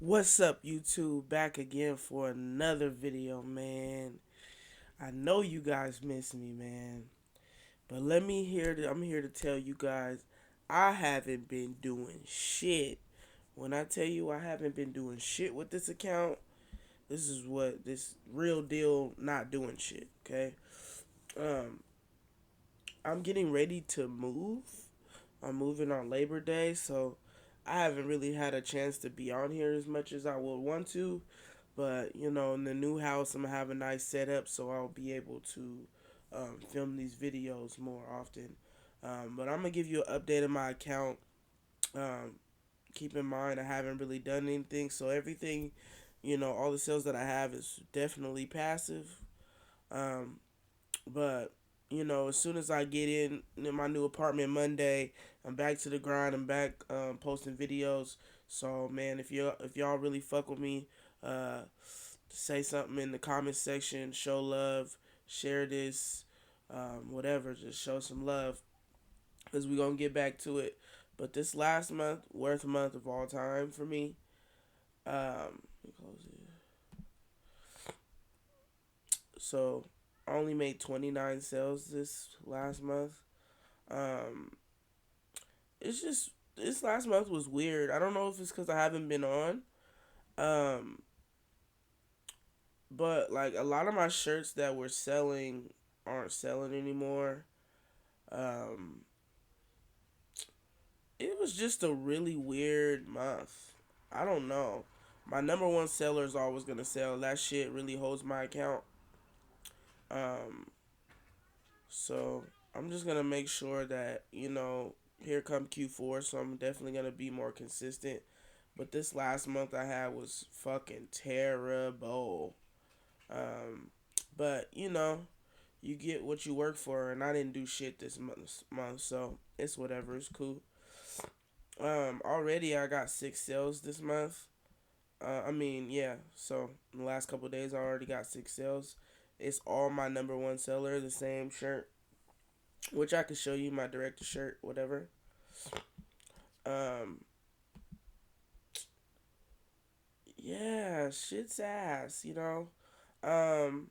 What's up, YouTube? Back again for another video, man. I know you guys miss me, man. But I'm here to tell you guys I haven't been doing shit. When I tell you I haven't been doing shit with this account, this real deal not doing shit, okay? Um I'm getting ready to move. I'm moving on Labor Day, so I haven't really had a chance to be on here as much as I would want to. But in the new house, I'm gonna have a nice setup, so I'll be able to film these videos more often. But I'm gonna give you an update of my account. Um, Keep in mind, I haven't really done anything, so everything, all the sales that I have is definitely passive. Um, but as soon as I get in my new apartment Monday, I'm back to the grind. I'm back posting videos. So man, if y'all really fuck with me, uh, say something in the comment section. Show love. Share this. Whatever. Just show some love, cause we gonna get back to it. But this last month, worst month of all time for me. Let me close it. So I only made 29 sales this last month. Um, it's just this last month was weird. I don't know if it's because I haven't been on. Um, but like a lot of my shirts that were selling aren't selling anymore. Um, it was just a really weird month. I don't know. My number one seller is always gonna sell. That shit really holds my account. Um, so I'm just gonna make sure that here come Q4. So I'm definitely gonna be more consistent. But this last month I had was fucking terrible. Um, but you get what you work for, and I didn't do shit this month, so it's whatever. It's cool. Already I got 6 sales this month. I mean, yeah. So in the last couple of days, I already got 6 sales. It's all my number one seller, the same shirt, which I could show you my director shirt, whatever. Um, yeah, shit's ass. Um,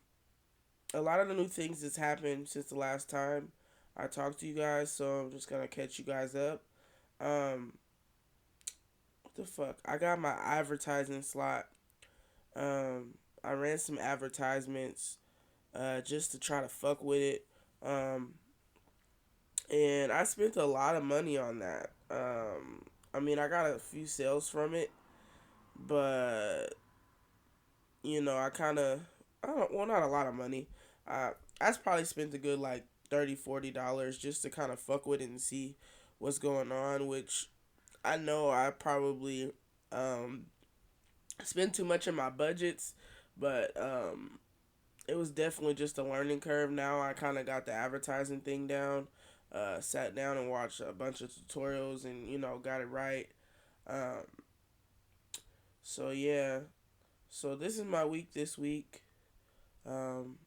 a lot of the new things that's happened since the last time I talked to you guys, so I'm just gonna catch you guys up. Um, what the fuck? I got my advertising slot. I ran some advertisements just to try to fuck with it. And I spent a lot of money on that. I mean, I got a few sales from it, but I kind of, I don't, well, not a lot of money. I probably spent a good like $30-$40 just to kind of fuck with it and see what's going on. Which I know I probably um, spend too much in my budgets, but it was definitely just a learning curve. Now I kind of got the advertising thing down. Sat down and watched a bunch of tutorials and got it right. Um, so yeah, so this is my week this week. Um,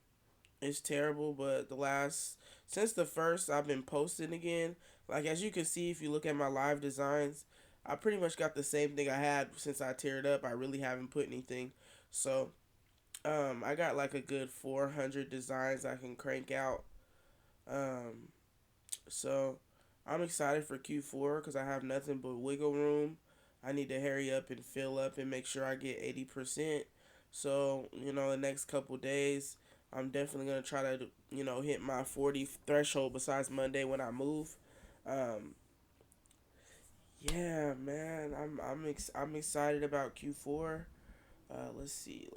it's terrible, but the last since the first I've been posting again. Like as you can see if you look at my live designs, I pretty much got the same thing I had since I teared up. I really haven't put anything. So I got like a good 400 designs I can crank out. Um, so I'm excited for Q4 because I have nothing but wiggle room. I need to hurry up and fill up and make sure I get 80%. So, the next couple days, I'm definitely going to try to, hit my 40 threshold besides Monday when I move. Um, yeah, man, I'm excited about Q4. Let's see.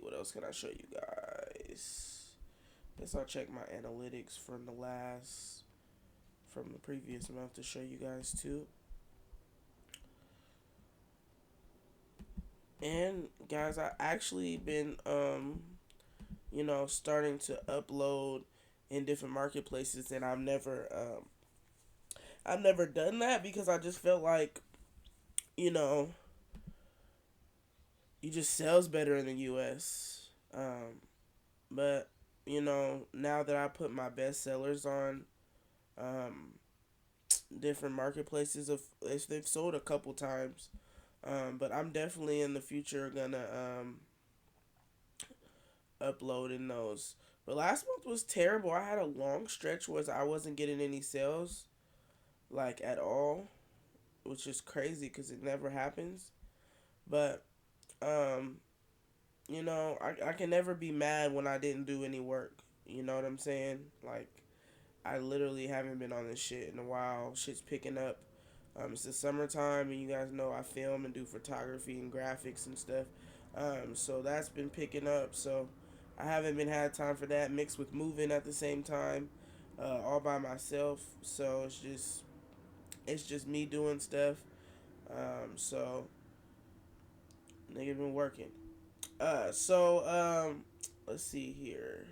What else can I show you guys? Guess I'll check my analytics from the previous month to show you guys too. And guys, I actually been starting to upload in different marketplaces, and I've never done that because I just felt like you know you just sells better in the U.S. But now that I put my best sellers on um, different marketplaces, if they've sold a couple times, But I'm definitely in the future gonna upload in those. But last month was terrible. I had a long stretch where I wasn't getting any sales, like at all, which is crazy because it never happens. But um, I can never be mad when I didn't do any work. You know what I'm saying? Like, I literally haven't been on this shit in a while. Shit's picking up. It's the summertime, and you guys know I film and do photography and graphics and stuff. So that's been picking up. So I haven't been had time for that. Mixed with moving at the same time, all by myself. So it's just me doing stuff. So nigga been working. Let's see here.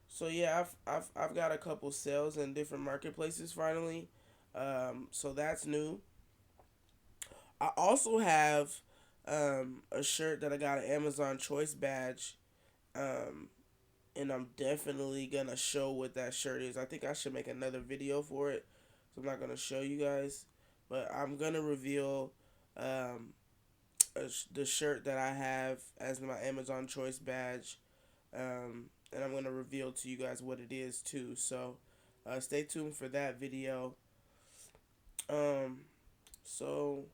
So yeah, I've got a couple sales in different marketplaces finally. So that's new. I also have a shirt that I got an Amazon Choice badge. Um, and I'm definitely gonna show what that shirt is. I think I should make another video for it. So I'm not gonna show you guys, but I'm gonna reveal um, the shirt that I have as my Amazon Choice badge. And I'm gonna reveal to you guys what it is too. So stay tuned for that video. Um, so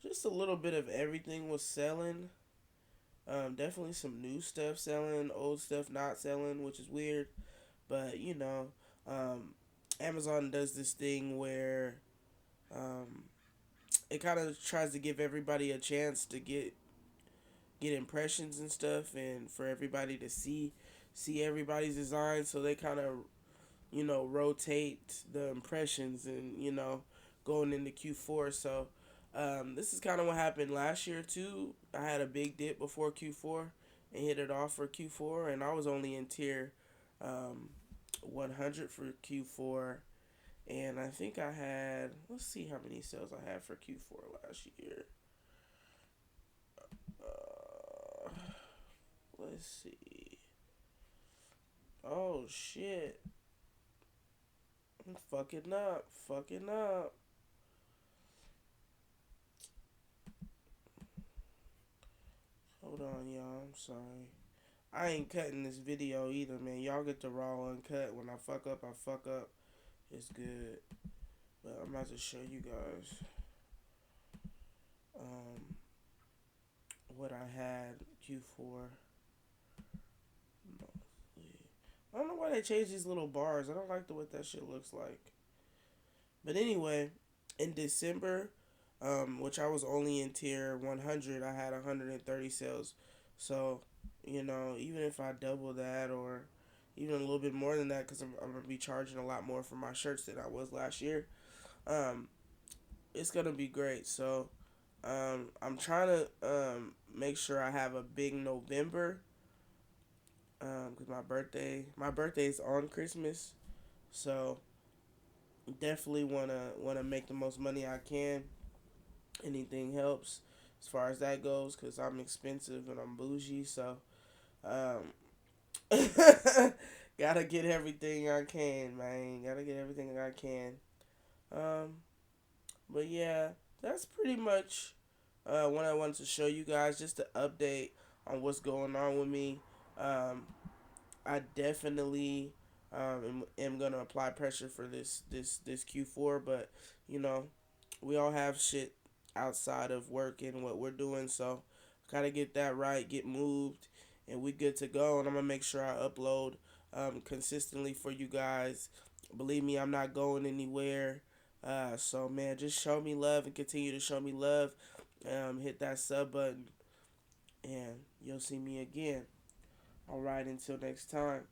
just a little bit of everything was selling. Definitely some new stuff selling, old stuff not selling, which is weird. But um, Amazon does this thing where um, it kind of tries to give everybody a chance to get impressions and stuff, and for everybody to see everybody's design. So they kind of rotate the impressions and going into Q4. So this is kind of what happened last year too. I had a big dip before Q4 and hit it off for Q4, and I was only in tier 100 for Q4. And I think I had, let's see how many sales I had for Q4 last year. Uh, let's see. Oh shit. I'm fucking up. Fucking up. Hold on, y'all. I'm sorry. I ain't cutting this video either, man. Y'all get the raw uncut. When I fuck up, I fuck up. It's good. But I'm about to show you guys um, what I had Q4 monthly. I don't know why they changed these little bars. I don't like the what that shit looks like. But anyway, in December, which I was only in tier 100, I had 130 sales. So, even if I double that or even a little bit more than that, because I'm going to be charging a lot more for my shirts than I was last year, um, it's going to be great. So, I'm trying to make sure I have a big November because my birthday is on Christmas. So, definitely wanna make the most money I can. Anything helps as far as that goes because I'm expensive and I'm bougie. So um, gotta get everything I can, man. Gotta get everything I can. Um, but yeah, that's pretty much what I wanted to show you guys. Just to update on what's going on with me. Um, I definitely am gonna apply pressure for this Q4, but you know, we all have shit outside of work and what we're doing, so gotta get that right, get moved, and we good to go. And I'm gonna make sure I upload consistently for you guys. Believe me, I'm not going anywhere. So man, just show me love and continue to show me love. Hit that sub button, and you'll see me again. All right, until next time.